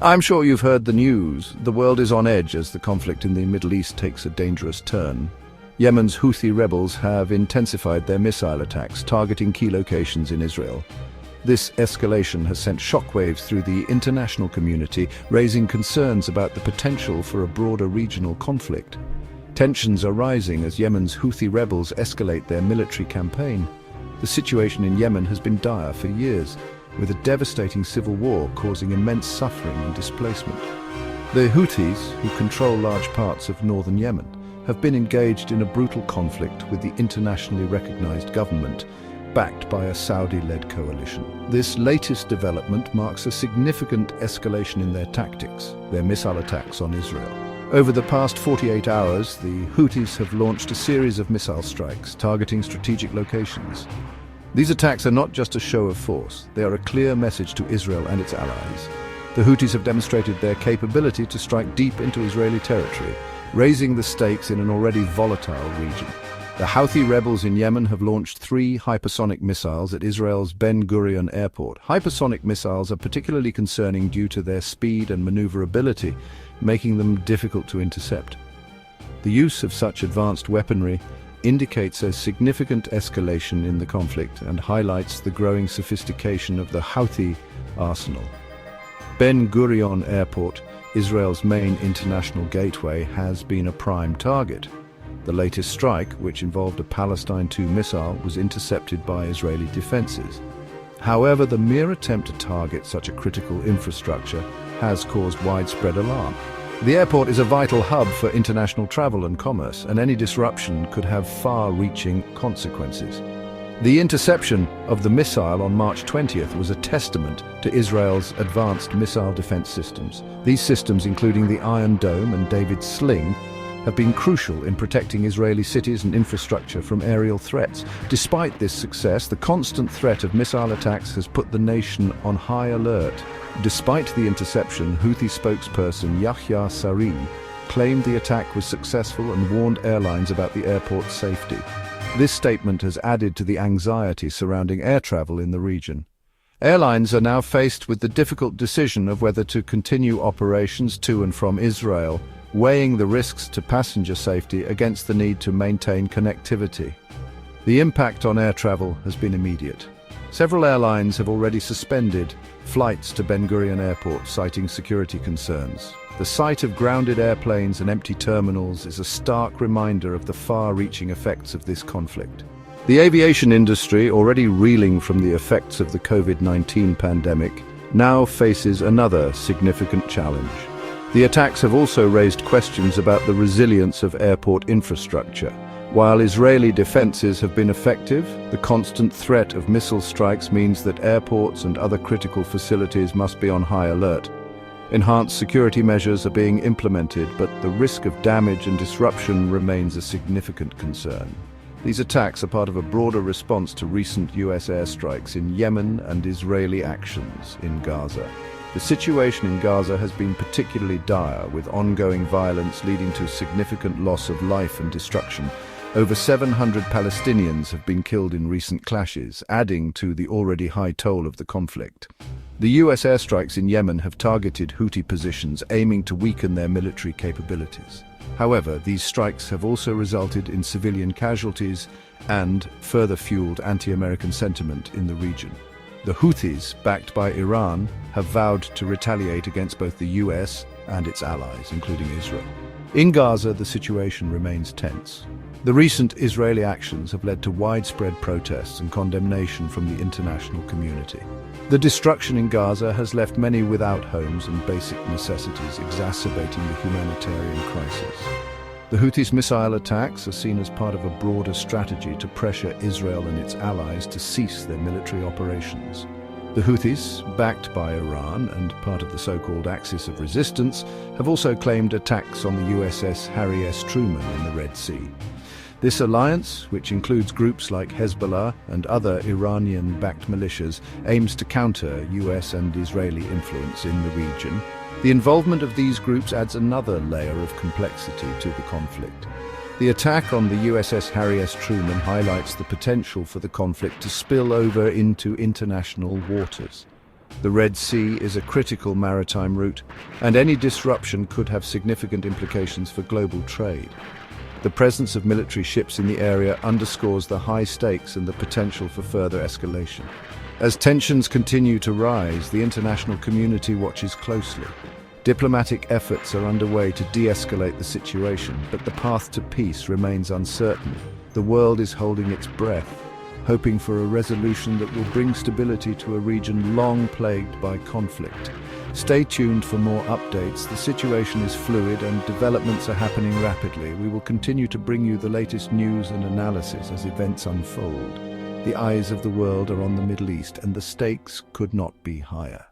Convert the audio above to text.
I'm sure you've heard the news. The world is on edge as the conflict in the Middle East takes a dangerous turn. Yemen's Houthi rebels have intensified their missile attacks, targeting key locations in Israel. This escalation has sent shockwaves through the international community, raising concerns about the potential for a broader regional conflict. Tensions are rising as Yemen's Houthi rebels escalate their military campaign. The situation in Yemen has been dire for years, with a devastating civil war causing immense suffering and displacement. The Houthis, who control large parts of northern Yemen, have been engaged in a brutal conflict with the internationally recognized government, backed by a Saudi-led coalition. This latest development marks a significant escalation in their tactics, their missile attacks on Israel. Over the past 48 hours, the Houthis have launched a series of missile strikes targeting strategic locations. These attacks are not just a show of force, they are a clear message to Israel and its allies. The Houthis have demonstrated their capability to strike deep into Israeli territory, raising the stakes in an already volatile region. The Houthi rebels in Yemen have launched 3 hypersonic missiles at Israel's Ben Gurion Airport. Hypersonic missiles are particularly concerning due to their speed and maneuverability, making them difficult to intercept. The use of such advanced weaponry indicates a significant escalation in the conflict and highlights the growing sophistication of the Houthi arsenal. Ben Gurion Airport, Israel's main international gateway, has been a prime target. The latest strike, which involved a Palestine II missile, was intercepted by Israeli defenses. However, the mere attempt to target such a critical infrastructure has caused widespread alarm. The airport is a vital hub for international travel and commerce, and any disruption could have far-reaching consequences. The interception of the missile on March 20th was a testament to Israel's advanced missile defense systems. These systems, including the Iron Dome and David's Sling, have been crucial in protecting Israeli cities and infrastructure from aerial threats. Despite this success, the constant threat of missile attacks has put the nation on high alert. Despite the interception, Houthi spokesperson Yahya Saree claimed the attack was successful and warned airlines about the airport's safety. This statement has added to the anxiety surrounding air travel in the region. Airlines are now faced with the difficult decision of whether to continue operations to and from Israel, weighing the risks to passenger safety against the need to maintain connectivity. The impact on air travel has been immediate. Several airlines have already suspended flights to Ben Gurion Airport, citing security concerns. The sight of grounded airplanes and empty terminals is a stark reminder of the far-reaching effects of this conflict. The aviation industry, already reeling from the effects of the COVID-19 pandemic, now faces another significant challenge. The attacks have also raised questions about the resilience of airport infrastructure. While Israeli defenses have been effective, the constant threat of missile strikes means that airports and other critical facilities must be on high alert. Enhanced security measures are being implemented, but the risk of damage and disruption remains a significant concern. These attacks are part of a broader response to recent US airstrikes in Yemen and Israeli actions in Gaza. The situation in Gaza has been particularly dire, with ongoing violence leading to significant loss of life and destruction. Over 700 Palestinians have been killed in recent clashes, adding to the already high toll of the conflict. The US airstrikes in Yemen have targeted Houthi positions, aiming to weaken their military capabilities. However, these strikes have also resulted in civilian casualties and further fueled anti-American sentiment in the region. The Houthis, backed by Iran, have vowed to retaliate against both the US and its allies, including Israel. In Gaza, the situation remains tense. The recent Israeli actions have led to widespread protests and condemnation from the international community. The destruction in Gaza has left many without homes and basic necessities, exacerbating the humanitarian crisis. The Houthis' missile attacks are seen as part of a broader strategy to pressure Israel and its allies to cease their military operations. The Houthis, backed by Iran and part of the so-called Axis of Resistance, have also claimed attacks on the USS Harry S. Truman in the Red Sea. This alliance, which includes groups like Hezbollah and other Iranian-backed militias, aims to counter US and Israeli influence in the region. The involvement of these groups adds another layer of complexity to the conflict. The attack on the USS Harry S. Truman highlights the potential for the conflict to spill over into international waters. The Red Sea is a critical maritime route, and any disruption could have significant implications for global trade. The presence of military ships in the area underscores the high stakes and the potential for further escalation. As tensions continue to rise, the international community watches closely. Diplomatic efforts are underway to de-escalate the situation, but the path to peace remains uncertain. The world is holding its breath, hoping for a resolution that will bring stability to a region long plagued by conflict. Stay tuned for more updates. The situation is fluid and developments are happening rapidly. We will continue to bring you the latest news and analysis as events unfold. The eyes of the world are on the Middle East, and the stakes could not be higher.